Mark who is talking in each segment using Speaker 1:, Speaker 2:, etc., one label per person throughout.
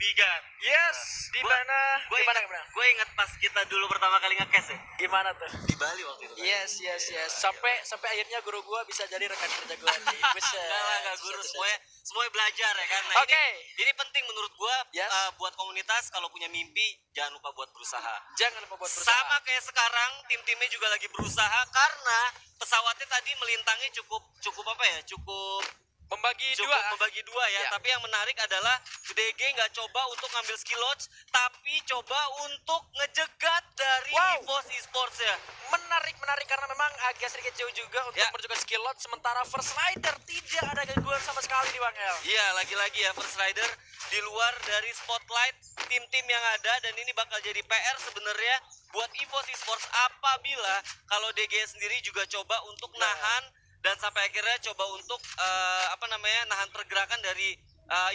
Speaker 1: Bigan.
Speaker 2: Yes, di mana?
Speaker 1: Gue inget pas kita dulu pertama kali nge-cast ya.
Speaker 2: Gimana tuh?
Speaker 1: Di Bali waktu itu.
Speaker 2: Yes. Sampai akhirnya guru gua bisa jadi rekan kerja gua nih.
Speaker 1: Enggak guru, semuanya belajar ya kan. Nah,
Speaker 2: Oke.
Speaker 1: ini penting menurut gua.
Speaker 2: Yes.
Speaker 1: Buat komunitas kalau punya mimpi jangan lupa buat berusaha.
Speaker 2: Jangan lupa buat berusaha.
Speaker 1: Sama kayak sekarang tim-timnya juga lagi berusaha karena pesawatnya tadi melintangi cukup apa ya? Cukup
Speaker 2: membagi dua
Speaker 1: ya.
Speaker 2: Ya.
Speaker 1: Tapi yang menarik adalah DG nggak coba untuk ngambil skill launch, tapi coba untuk ngejegat dari EVOS Esports ya.
Speaker 2: Menarik karena memang agak sedikit jauh juga untuk menuju ke skill lot, sementara First Rider tidak ada gangguan sama sekali di Bang El.
Speaker 1: Iya, lagi-lagi ya First Rider di luar dari spotlight tim-tim yang ada, dan ini bakal jadi PR sebenarnya buat EVOS Esports apabila kalau DG sendiri juga coba untuk nahan dan sampai akhirnya coba untuk nahan pergerakan dari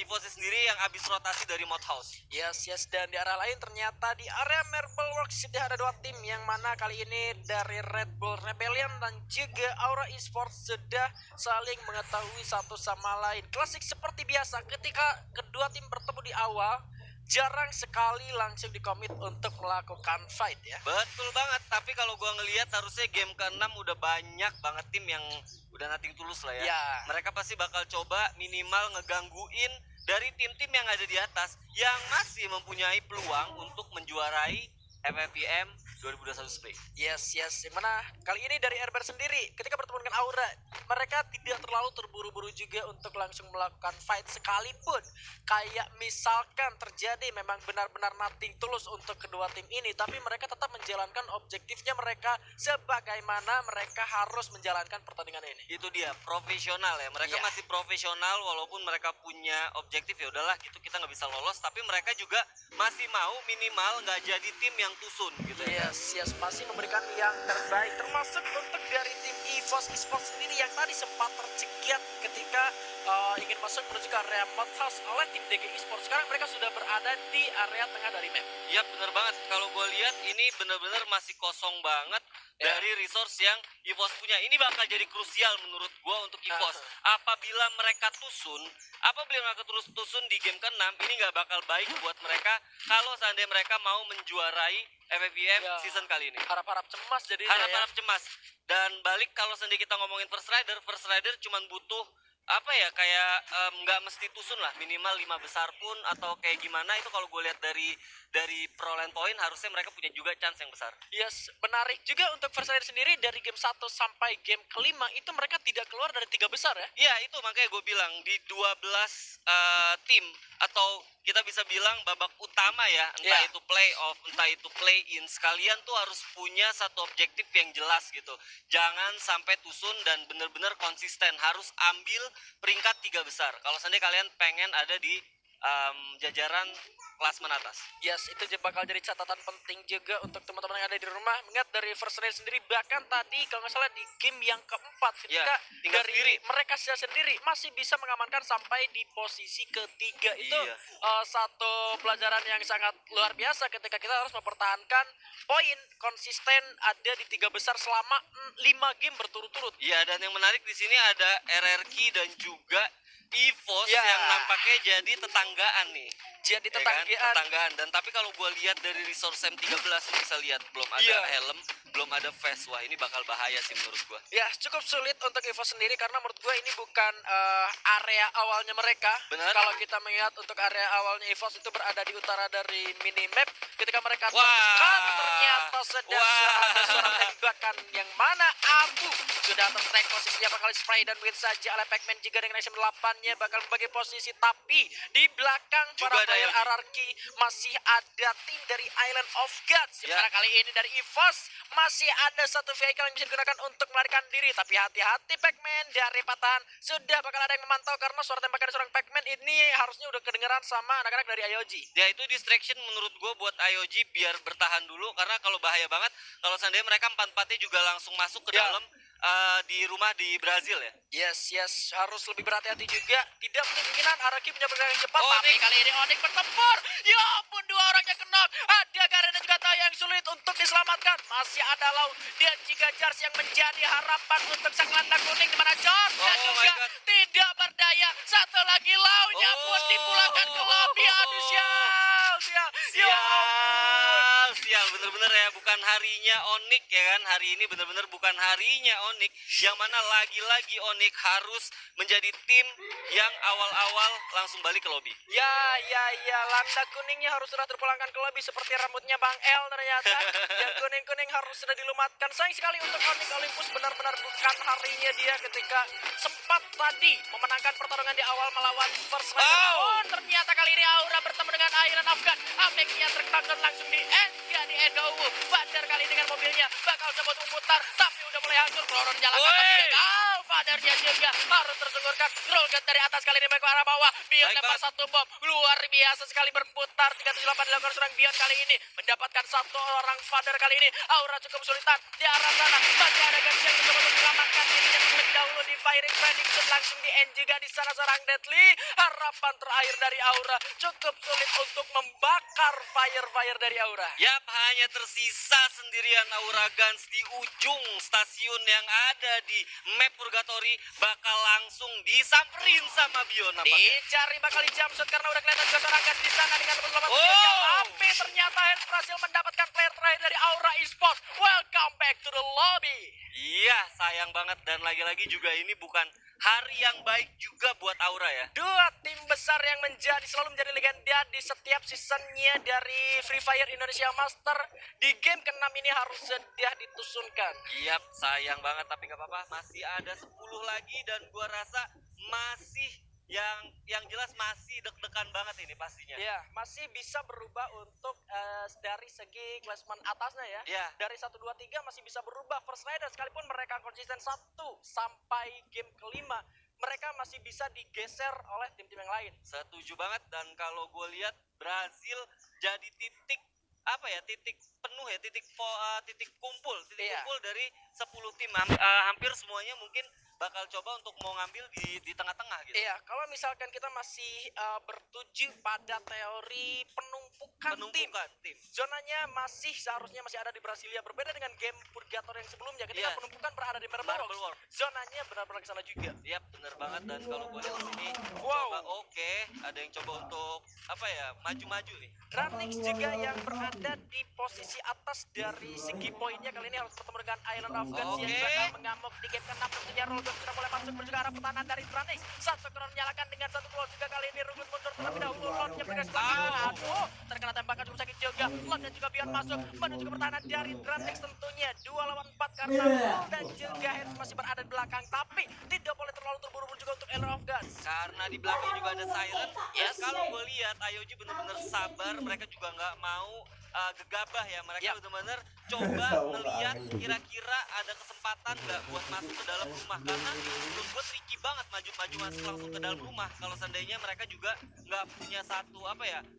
Speaker 1: EVOS sendiri yang habis rotasi dari Mod House.
Speaker 2: Yes, dan di arah lain ternyata di area Marble Works sudah ada dua tim, yang mana kali ini dari Red Bull Rebellion dan juga Aura Esports sudah saling mengetahui satu sama lain. Klasik seperti biasa, ketika kedua tim bertemu di awal, jarang sekali langsung dikomit untuk melakukan fight ya.
Speaker 1: Betul banget, tapi kalau gua ngelihat harusnya game ke-6 udah banyak banget tim yang udah nothing tulus lah ya. Mereka pasti bakal coba minimal ngegangguin dari tim-tim yang ada di atas yang masih mempunyai peluang untuk menjuarai FFPM 2021 Spring.
Speaker 2: Yes, yang mana kali ini dari Airbear sendiri ketika bertemu dengan Aura, mereka tidak terlalu terburu-buru juga untuk langsung melakukan fight, sekalipun kayak misalkan terjadi memang benar-benar nothing tulus untuk kedua tim ini, tapi mereka tetap menjalankan objektifnya mereka sebagaimana mereka harus menjalankan pertandingan ini.
Speaker 1: Itu dia, profesional ya. Mereka masih profesional walaupun mereka punya objektif, ya udahlah gitu kita nggak bisa lolos, tapi mereka juga masih mau minimal nggak jadi tim yang tusun gitu ya.
Speaker 2: Yes, masih memberikan yang terbaik, termasuk untuk dari tim EVOS Esports sendiri yang tadi sempat tercegat ketika ingin masuk menuju ke area Mod House oleh tim DG Esports. Sekarang mereka sudah berada di area tengah dari map.
Speaker 1: Iya bener banget, kalau gue lihat ini bener-bener masih kosong banget dari resource yang EVOS punya. Ini bakal jadi krusial menurut gue untuk EVOS. Apabila mereka tusun di game ke-6, ini nggak bakal baik buat mereka kalau seandainya mereka mau menjuarai FFPM season kali ini.
Speaker 2: Harap-harap cemas jadi.
Speaker 1: Harap-harap cemas. Dan balik kalau seandainya kita ngomongin First Rider cuman butuh kayak nggak mesti tusun lah, minimal 5 besar pun atau kayak gimana, itu kalau gue lihat dari pro line point harusnya mereka punya juga chance yang besar.
Speaker 2: Yes, menarik juga untuk First Rider sendiri dari game 1 sampai game kelima itu mereka tidak keluar dari 3 besar ya.
Speaker 1: Iya, itu makanya gue bilang di 12 tim atau kita bisa bilang babak utama ya, entah itu playoff, entah itu play-in, sekalian tuh harus punya satu objektif yang jelas gitu. Jangan sampai tusun dan bener-bener konsisten, harus ambil peringkat 3 besar kalau seandainya kalian pengen ada di jajaran klasmen atas.
Speaker 2: Yes, itu bakal jadi catatan penting juga untuk teman-teman yang ada di rumah. Mengingat dari First Rider sendiri, bahkan tadi kalau nggak salah di game yang keempat ketika dari mereka sendiri masih bisa mengamankan sampai di posisi ketiga. Itu satu pelajaran yang sangat luar biasa ketika kita harus mempertahankan poin konsisten ada di 3 besar selama 5 game berturut-turut.
Speaker 1: Iya, dan yang menarik di sini ada RRQ dan juga EVOS yang nampaknya jadi tetanggaan nih.
Speaker 2: Jadi tetanggaan.
Speaker 1: Dan tapi kalau gue lihat dari resource M13 bisa lihat belum ada helm, belum ada vest. Wah, ini bakal bahaya sih menurut gue.
Speaker 2: Ya, cukup sulit untuk EVOS sendiri karena menurut gue ini bukan area awalnya mereka.
Speaker 1: Benar.
Speaker 2: Kalau kita melihat untuk area awalnya EVOS itu berada di utara dari minimap, ketika mereka ternyata ada seorang tembakan yang mana Abu sudah tertag posisinya, bakal spray dan win saja oleh Pac-Man juga dengan action 8-nya bakal membagi posisi, tapi di belakang para player RRQ masih ada tim dari Island of God. Sementara kali ini dari EVOS masih ada satu vehicle yang bisa digunakan untuk melarikan diri, tapi hati-hati Pac-Man dari patahan sudah bakal ada yang memantau karena suara tembakan seorang Pac-Man ini harusnya udah kedengeran sama anak-anak dari IOG.
Speaker 1: Ya, itu distraction menurut gue buat IOG biar bertahan dulu, karena kalau bahaya banget kalau seandainya mereka 4-4-nya juga langsung masuk ke dalam di rumah di Brazil ya.
Speaker 2: Yes, harus lebih berhati-hati juga. Tidak kemungkinan RRQ punya pergerakan yang cepat, tapi kali ini Onyx bertempur. Ya ampun, 2 orangnya kena. Ada Garen dan juga Tayo yang sulit untuk diselamatkan. Masih ada Lau dan juga Jars yang menjadi harapan untuk sang landak kuning, di mana Jars juga tidak berdaya. Satu lagi Lau-nya pun dipulangkan ke lobby. Aduh,
Speaker 1: bukan harinya Onyx ya kan. Hari ini benar-benar bukan harinya Onyx, yang mana lagi-lagi Onyx harus menjadi tim yang awal-awal langsung balik ke lobby.
Speaker 2: Ya, landa kuningnya harus sudah terpulangkan ke lobby seperti rambutnya Bang L ternyata. Yang kuning-kuning harus sudah dilumatkan. Sayang sekali untuk Onyx Olympus, benar-benar bukan harinya dia ketika sempat tadi memenangkan pertarungan di awal melawan First Rider. Oh, ternyata kali ini Aura bertemu dengan Iron of God. Ameknya terkangkut langsung di end, ya di Edowu. Badar kali ini dengan mobilnya bakal coba untuk putar, tapi udah mulai hancur. Kloron jalankan tapi gagal. Badarnya juga harus tersungkurkan. Rollgat dari atas kali ini ke arah bawah. Bion lempar satu bom, luar biasa sekali berputar. 378 dilakukan serang Bion kali ini mendapatkan satu orang. Father kali ini Aura cukup kesulitan di arah sana. Masih ada Gansha yang mencoba untuk menyelamatkan dirinya terlebih dahulu di firing prediction langsung di end juga di sana serang Deadly. Harapan terakhir dari Aura cukup sulit untuk membakar fire dari Aura.
Speaker 1: Yap, hanya tersisa sendirian Aura Guns di ujung stasiun yang ada di map Purgatory, bakal langsung disamperin sama Bion nampaknya.
Speaker 2: Dicari bakal di jump shot karena udah kelihatan juga serang Guns di sana dengan teman-teman tapi ternyata Hans berhasil mendapatkan player terakhir dari Aura Esports. Welcome back to the lobby.
Speaker 1: Iya, sayang banget, dan lagi-lagi juga ini bukan hari yang baik juga buat Aura ya.
Speaker 2: Dua tim besar yang selalu menjadi legenda di setiap seasonnya dari Free Fire Indonesia Master di game ke-6 ini harus sedia ditusunkan.
Speaker 1: Yap, sayang banget, tapi nggak apa-apa, masih ada 10 lagi dan gua rasa masih yang jelas masih deg-degan banget ini pastinya.
Speaker 2: Ya, masih bisa berubah untuk dari segi klasmen atasnya ya.
Speaker 1: Ya.
Speaker 2: Dari 1 2 3 masih bisa berubah. First Rider sekalipun mereka konsisten 1 sampai game kelima, mereka masih bisa digeser oleh tim-tim yang lain.
Speaker 1: Setuju banget, dan kalau gue lihat Brazil jadi titik titik penuh ya, titik kumpul dari 10 tim. Hampir semuanya mungkin bakal coba untuk mau ngambil di tengah-tengah gitu.
Speaker 2: Iya, kalau misalkan kita masih bertuju pada teori penumpukan tim, zonanya seharusnya masih ada di Brasilia, berbeda dengan game Purgatory yang sebelumnya ketika penumpukan berada di Marble World. Zonanya benar-benar ke sana juga.
Speaker 1: Iya, bener banget, dan kalau gue lihat sini coba ada yang coba untuk maju-maju nih.
Speaker 2: Ranix juga yang berada di posisi atas dari segi poinnya kali ini harus bertemu dengan Island of Gods yang bakal mengamuk di game ke-6. Tentunya Rollgun sudah mulai masuk menuju ke arah pertahanan dari Ranix. Satu Kron menyalakan dengan satu gol juga kali ini. Rugun mundur terlebih dahulu. Lordnya bergegas aduh, terkena tembakan cukup sakit juga. Lord dan juga Bion masuk menuju ke pertahanan dari Ranix tentunya. 2 lawan 4 karena Bull dan juga Harris masih berada di belakang, tapi tidak boleh terlalu terburu-buru juga untuk Island of Gods.
Speaker 1: Karena di belakang juga ada Siren. Kalau gue lihat IOG bener-bener sabar, mereka juga nggak mau gegabah ya, mereka benar-benar coba melihat kira-kira ada kesempatan nggak buat masuk ke dalam rumah, karena menurut gue tricky banget maju masuk langsung ke dalam rumah kalau seandainya mereka juga nggak punya satu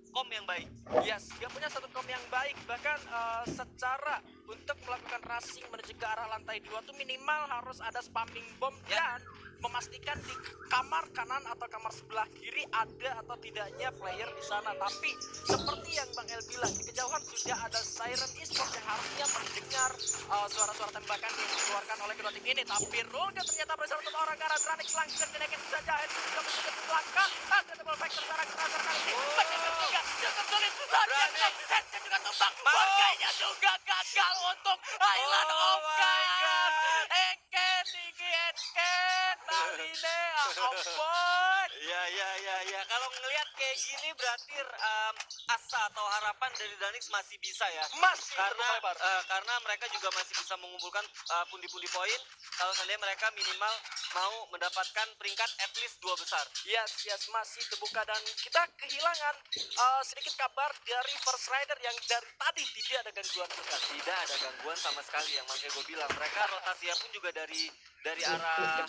Speaker 1: kom yang baik.
Speaker 2: Yes, nggak punya satu kom yang baik, bahkan secara untuk melakukan racing menuju ke arah lantai 2 tuh minimal harus ada spamming bom dan memastikan di kamar kanan atau kamar sebelah kiri ada atau tidaknya player di sana. Tapi seperti yang Bang El bilang, di kejauhan sudah ada Siren Esports yang harusnya mendengar suara-suara tembakan yang dikeluarkan oleh kedua tim ini. Tapi Rolga ternyata berhasil untuk orang ke arah Ranix langsung dinaikin saja. Henry juga mencoba di belakang. Ada double factor sekarang kali ini. Mencetak juga cukup sulit. Henry juga tumbang. Makanya juga gagal untuk Island of God. Eken tinggi Eken. Taline ampun.
Speaker 1: Ya, kalau ngelihat kayak gini berarti asa atau harapan dari Danix masih bisa ya.
Speaker 2: Masih
Speaker 1: karena mereka juga masih bisa mengumpulkan pundi-pundi poin kalau seandainya mereka minimal mau mendapatkan peringkat at least 2 besar.
Speaker 2: Yes, masih terbuka, dan kita kehilangan sedikit kabar dari First Rider yang dari tadi tidak ada gangguan sekali.
Speaker 1: Tidak ada gangguan sama sekali, yang makanya gue bilang mereka rotasinya pun juga dari arah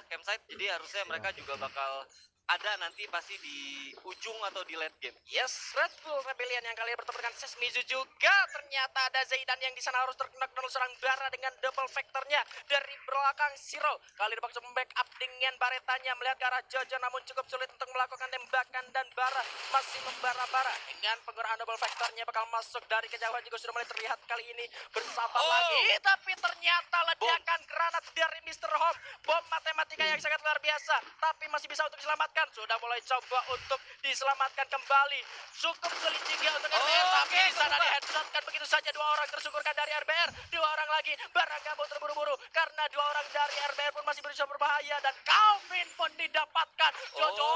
Speaker 1: campsite, jadi harusnya mereka juga bakal ada nanti pasti di ujung atau di late game.
Speaker 2: Yes, Red Bull Rebellion yang kali bertemu dengan Sesmizu juga. Ternyata ada Zaidan yang di sana harus terkena serang bara dengan double factornya dari belakang Zero. Kali dipaksa membackup dengan baretanya, melihat ke arah Jojo namun cukup sulit untuk melakukan tembakan, dan bara masih membara-bara dengan penggunaan double factornya bakal masuk dari kejauhan juga sudah mulai terlihat kali ini bersabar lagi. Tapi ternyata ledakan granat dari Mr. Home, bom matematika yang sangat luar biasa, tapi masih bisa untuk diselamatkan. didapatkan. Sudah mulai coba untuk diselamatkan kembali. Cukup sulit juga untuk RBR, tapi di sana di headshotkan begitu saja. Dua orang tersungkurkan dari RBR, dua orang lagi barang kabur terburu-buru karena dua orang dari RBR pun masih berusaha berbahaya dan Calvin pun didapatkan. Jojo,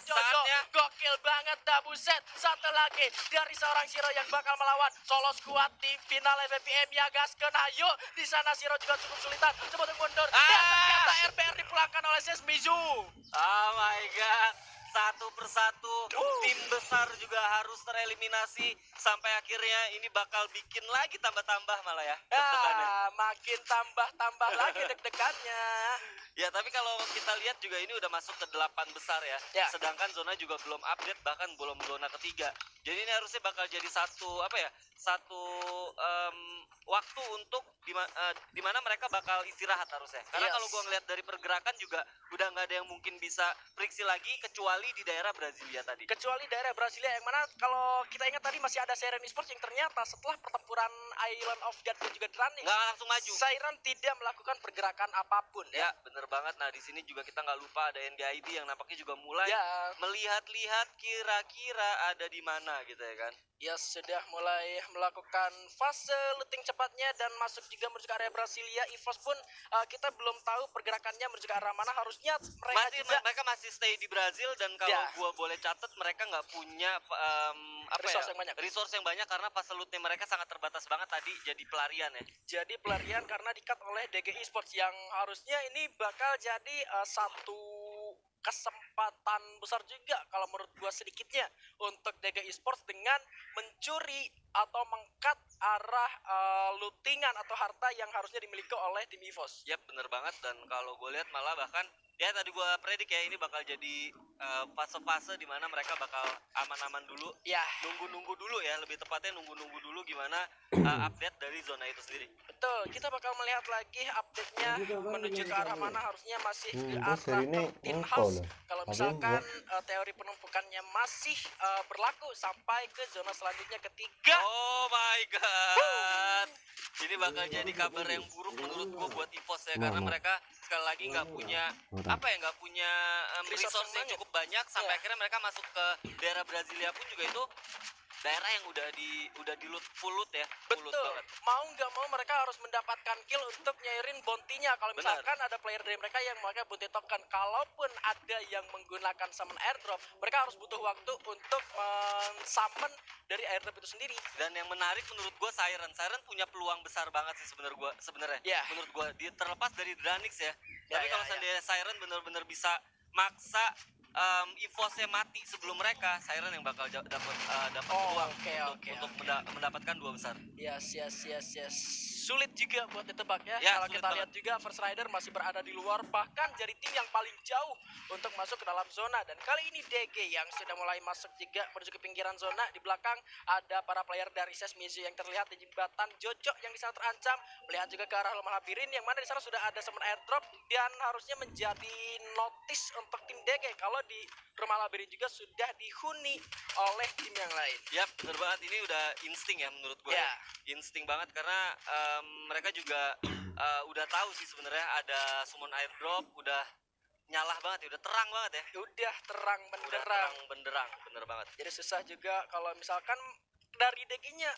Speaker 2: Jojo, gokil banget dah buset. Satu lagi dari seorang Shiro yang bakal melawan solo squad di final FVPM ya gaskeun. Ayo di sana Shiro juga cukup kesulitan, coba untuk mundur dan ternyata RBR dipulangkan oleh Sesmizu.
Speaker 1: Oh my god, satu persatu tim besar juga harus tereliminasi sampai akhirnya ini bakal bikin lagi tambah-tambah malah ya deg-degannya.
Speaker 2: Makin tambah-tambah lagi deg-degannya.
Speaker 1: Ya tapi kalau kita lihat juga ini udah masuk ke 8 besar ya.
Speaker 2: Ya.
Speaker 1: Sedangkan zona juga belum update, bahkan belum zona ketiga. Jadi ini harusnya bakal jadi satu apa ya? Satu waktu untuk dimana mereka bakal istirahat harusnya. Karena
Speaker 2: Yes.
Speaker 1: kalau gua ngeliat dari pergerakan juga udah nggak ada yang mungkin bisa friksi lagi kecuali di daerah Brasilia tadi.
Speaker 2: Kecuali daerah Brasilia yang mana kalau kita ingat tadi masih ada Siren Esports yang ternyata setelah pertempuran Island of God dan juga Dranix,
Speaker 1: Nggak langsung maju.
Speaker 2: Siren tidak melakukan pergerakan apapun
Speaker 1: Ya, bener banget. Nah, di sini juga kita nggak lupa ada NDID yang nampaknya juga mulai
Speaker 2: Ya,
Speaker 1: melihat-lihat kira-kira ada di mana gitu ya kan.
Speaker 2: ya sudah mulai melakukan fase looting cepatnya dan masuk juga menuju ke area Brasilia. EVOS pun kita belum tahu pergerakannya menuju ke arah mana. Harusnya
Speaker 1: Mereka masih stay di Brazil dan kalau
Speaker 2: Ya.
Speaker 1: gua boleh catat mereka nggak punya resource yang banyak karena fase lootnya mereka sangat terbatas banget tadi jadi pelarian ya.
Speaker 2: jadi pelarian karena di-cut oleh DG Esports yang harusnya ini bakal jadi satu kesempatan besar juga kalau menurut gua sedikitnya untuk DG Esports dengan mencuri atau meng-cut arah lootingan atau harta yang harusnya dimiliki oleh tim EVOS.
Speaker 1: Yap, bener banget. Dan kalau gue lihat malah bahkan ya tadi gue predik ya ini bakal jadi fase-fase di mana mereka bakal aman-aman dulu,
Speaker 2: Ya,
Speaker 1: nunggu-nunggu dulu ya, lebih tepatnya nunggu-nunggu dulu gimana update dari zona itu sendiri.
Speaker 2: betul. Kita bakal melihat lagi update-nya menuju ke arah mana. Harusnya masih ke
Speaker 3: bos
Speaker 2: arah
Speaker 3: hari ini
Speaker 2: 13
Speaker 3: engkau
Speaker 2: house.
Speaker 3: lah.
Speaker 2: Kalau
Speaker 3: Apa
Speaker 2: misalkan
Speaker 3: bos?
Speaker 2: teori penumpukannya masih berlaku sampai ke zona selanjutnya ketiga.
Speaker 1: Oh my god, ini bakal jadi kabar yang buruk menurut gue buat EVOS ya, karena
Speaker 3: Mama.
Speaker 1: mereka sekali lagi nggak punya
Speaker 3: Orang.
Speaker 1: nggak punya
Speaker 2: Resource
Speaker 1: resource yang
Speaker 2: yang
Speaker 1: cukup banyak sampai
Speaker 2: Iya.
Speaker 1: akhirnya mereka masuk ke daerah Brasilia pun juga itu daerah yang udah di loot full loot ya, full loot
Speaker 2: Betul.
Speaker 1: banget.
Speaker 2: Mau nggak mau mereka harus mendapatkan kill untuk nyairin bounty-nya. Kalau
Speaker 1: Benar.
Speaker 2: misalkan ada player dari mereka yang memakai bounty token, kalaupun ada yang menggunakan summon airdrop, mereka harus butuh waktu untuk men-summon dari airdrop itu sendiri.
Speaker 1: Dan yang menarik menurut gue Siren punya peluang besar banget sih sebenarnya.
Speaker 2: Ya.
Speaker 1: Menurut gue terlepas dari Dranix ya.
Speaker 2: Ya,
Speaker 1: Tapi
Speaker 2: ya,
Speaker 1: kalau
Speaker 2: ya.
Speaker 1: seandainya Siren bener-bener bisa maksa EVOS-nya mati sebelum mereka, Siren yang bakal dapat
Speaker 2: Oh,
Speaker 1: peluang
Speaker 2: oke.
Speaker 1: untuk mendapatkan 2 besar.
Speaker 2: Yes. Sulit juga buat ditebak ya.
Speaker 1: Ya,
Speaker 2: Kalau
Speaker 1: sulit
Speaker 2: kita
Speaker 1: banget.
Speaker 2: lihat juga First Rider masih berada di luar, bahkan jadi tim yang paling jauh untuk masuk ke dalam zona. Dan kali ini DG yang sudah mulai masuk juga menuju ke pinggiran zona. Di belakang ada para player dari Sesmizu yang terlihat di jembatan. Jojo yang di sana terancam, melihat juga ke arah rumah labirin yang mana di sana sudah ada summon airdrop dan harusnya menjadi notice untuk tim DG kalau di rumah labirin juga sudah dihuni oleh tim yang lain.
Speaker 1: Yap, bener banget, ini udah insting ya menurut gue.
Speaker 2: Ya.
Speaker 1: Insting banget karena mereka juga udah tahu sih sebenarnya ada summon airdrop, udah nyalah banget ya, udah terang banget ya.
Speaker 2: Udah terang
Speaker 1: Udah
Speaker 2: benderang.
Speaker 1: terang benderang, bener banget.
Speaker 2: Jadi susah juga kalau misalkan dari DG-nya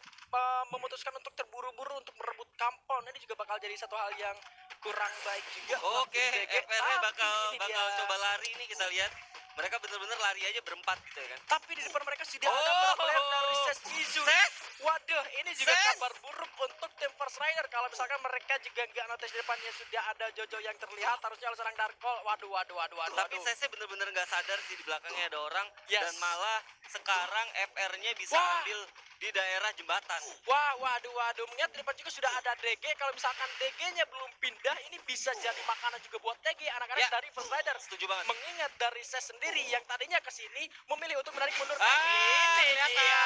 Speaker 2: memutuskan untuk terburu-buru untuk merebut kampon. Ini juga bakal jadi satu hal yang kurang baik juga. untuk
Speaker 1: Oke,
Speaker 2: tim DG.
Speaker 1: FR-nya
Speaker 2: Tapi
Speaker 1: bakal
Speaker 2: ini dia.
Speaker 1: coba lari nih, kita lihat. Mereka bener-bener lari aja berempat gitu ya kan.
Speaker 2: Tapi di depan mereka sudah ada para player dari Sesmizu.
Speaker 1: Ses!
Speaker 2: Waduh, ini juga
Speaker 1: Ses!
Speaker 2: kabar buruk untuk tim First Rider. Kalau misalkan mereka juga nggak notice di depannya sudah ada Jojo yang terlihat, harusnya ada seorang Darkol. Waduh.
Speaker 1: Tapi Sese bener-bener nggak sadar sih di belakangnya ada orang.
Speaker 2: Yes.
Speaker 1: Dan malah sekarang FR-nya bisa
Speaker 2: Wah.
Speaker 1: ambil di daerah jembatan.
Speaker 2: Waduh. Mengingat di depan juga sudah ada DG. Kalau misalkan DG-nya belum pindah, ini bisa jadi makanan juga buat DG. Anak-anak
Speaker 1: Ya.
Speaker 2: dari First Rider.
Speaker 1: Setuju banget.
Speaker 2: Mengingat dari Ses sendiri yang tadinya ke sini memilih untuk menarik mundur.
Speaker 1: Ini
Speaker 2: Ini
Speaker 1: dia.
Speaker 2: dia.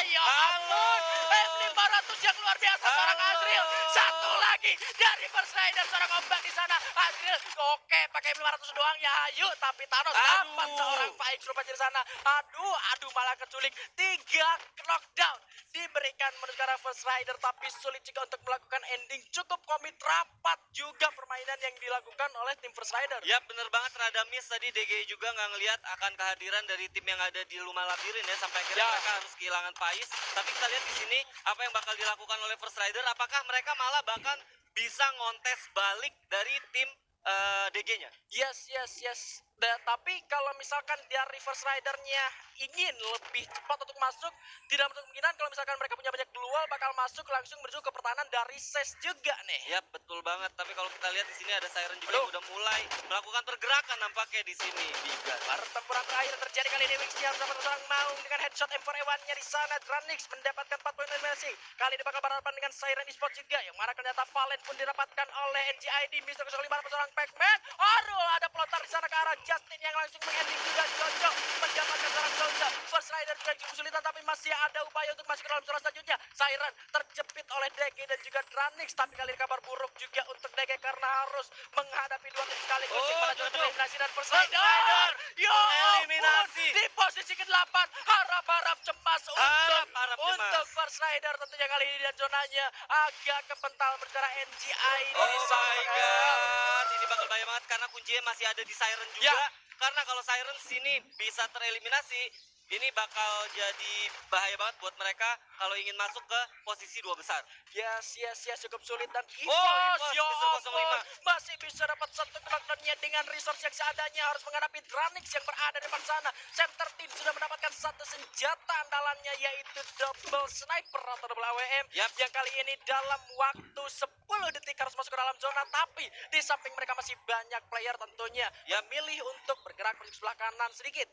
Speaker 2: Ya ampun. F500 yang luar biasa seorang Azril. Satu lagi dari First Rider, seorang ombak di sana. Azril berhasil. Oke, pakai 500 doang ya, ayo. Tapi Thanos dapat seorang Faik rupanya di sana. Aduh, malah keculik. 3 knockdown diberikan menuju ke arah First Rider, tapi sulit juga untuk melakukan ending. Cukup komit, rapat juga permainan yang dilakukan oleh tim First Rider.
Speaker 1: Ya bener banget, rada miss tadi. DG juga nggak ngelihat akan kehadiran dari tim yang ada di Luma Labirin ya, sampai akhirnya mereka harus kehilangan Pais. Tapi kita lihat di sini apa yang bakal dilakukan oleh First Rider. Apakah mereka malah bahkan bisa ngontes balik dari tim DG-nya?
Speaker 2: Yes. Tapi kalau misalkan dari First Rider-nya ingin lebih cepat untuk masuk, tidak menutup kemungkinan kalau misalkan mereka punya banyak peluang bakal masuk langsung menuju ke pertahanan dari SES juga nih.
Speaker 1: Ya betul banget. Tapi kalau kita lihat di sini ada Siren juga yang udah mulai melakukan pergerakan nampaknya di sini.
Speaker 2: Pertempuran terakhir terjadi kali ini. Wixi harus dapat seorang Maung dengan headshot M4A1-nya di sana. Dranix mendapatkan 4 poin eliminasi. Kali ini bakal berhadapan dengan Siren Esports juga, yang mana ternyata Valen pun didapatkan oleh NGID. Mr. 05 dapat seorang Pac-Man. Ada pelontar di sana ke arah Justin yang langsung mengending juga. Jojo mendapatkan seorang Zonza. First Rider juga kesulitan, tapi masih ada upaya untuk masuk ke dalam zona selanjutnya. Siren terjepit oleh DG dan juga Dranix. Tapi kali ini kabar buruk juga untuk DG karena harus menghadapi 2 tim sekaligus. Yang mana juga eliminasi dan First Rider.
Speaker 1: Eliminasi
Speaker 2: di posisi ke-8. Harap-harap cemas untuk First Rider tentunya kali ini, dan zonanya agak kepental bercara NGI.
Speaker 1: Oh my god, ini bakal bahaya banget karena kuncinya masih ada di Siren juga. Karena kalau Siren sini bisa tereliminasi, ini bakal jadi bahaya banget buat mereka kalau ingin masuk ke posisi 2 besar.
Speaker 2: Yes, cukup sulit. Dan
Speaker 1: EVOS,
Speaker 2: ya
Speaker 1: Mr. 05
Speaker 2: ampun, masih bisa dapat 1 knockdown-nya dengan resource yang seadanya. Harus menghadapi Dranix yang berada di depan sana. Center Team sudah mendapatkan 1 senjata andalannya, yaitu double sniper atau double AWM. Yang kali ini dalam waktu 10 detik harus masuk ke dalam zona. Tapi di samping mereka masih banyak player tentunya yang milih untuk bergerak ke sebelah kanan sedikit.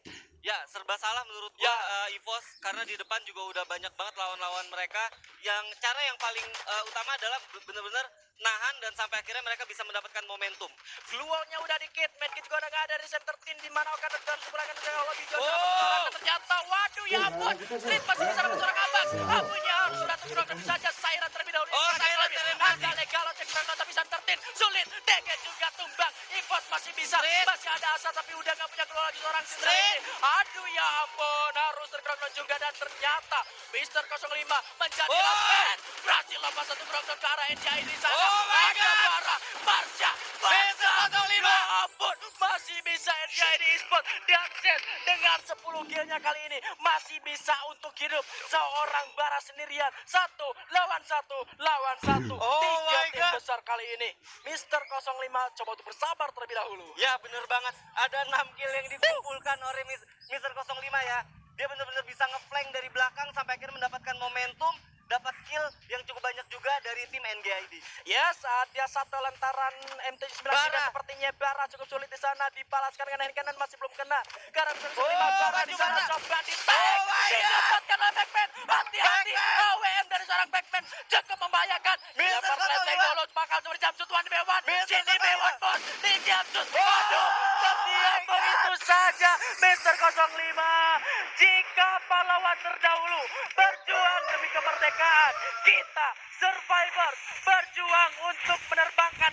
Speaker 1: Ya, serba salah menurut gua EVOS, karena di depan juga udah banyak banget lawan-lawan mereka. Yang cara yang paling utama adalah benar-benar nahan dan sampai akhirnya mereka bisa mendapatkan momentum.
Speaker 2: Gluolnya udah dikit, medkit juga udah gak ada di center team, di mana akan terjadi seberangan dengan lebih jauh. Ternyata waduh ya ampun, Street masih bisa dapat seorang Abbas. Abunya harus sudah terkurangkan saja. Siren terlebih dahulu.
Speaker 1: Siren
Speaker 2: agak legal untuk Siren, tapi center team sulit. DG juga tumbang. EVOS masih bisa, masih ada asa, tapi udah gak punya keluar lagi seorang Street. Aduh ya ampun, harus terkurangkan juga, dan ternyata Mr. 05 menjadi last man. Berhasil lepas 1 knockdown ke arah NGI di sana. Ada Marsha, ya ampun, masih bisa NGI di eSport diakses dengan 10 killnya kali ini. Masih bisa untuk hidup seorang Bara sendirian. 1 lawan 1. 3 tim besar kali ini. Mr. 05 coba untuk bersabar terlebih dahulu.
Speaker 1: Ya bener banget, ada 6 kill yang dikumpulkan oleh Mr. 05 ya. Dia benar-benar bisa ngeflank dari belakang sampai akhirnya mendapatkan momentum, dapat kill yang cukup banyak juga dari tim NGID.
Speaker 2: Ya, saat dia satu lantaran MT-19 sepertinya Bara cukup sulit di sana, dibalaskan dengan hand cannon masih belum kena. Karena Bara di sana coba di-tag, didapatkan oleh Pac-Man. Hati-hati, AWM dari seorang Pac-Man cukup membahayakan. Dilempar oleh Tegolot, bakal coba dijamsut 1v1. Sini B1 bos, dijamsut. Waduh, terdiam begitu saja Mr. 05. Jika pahlawan terdahulu berjuang demi kemerdekaan, kita survivor berjuang untuk menerbangkan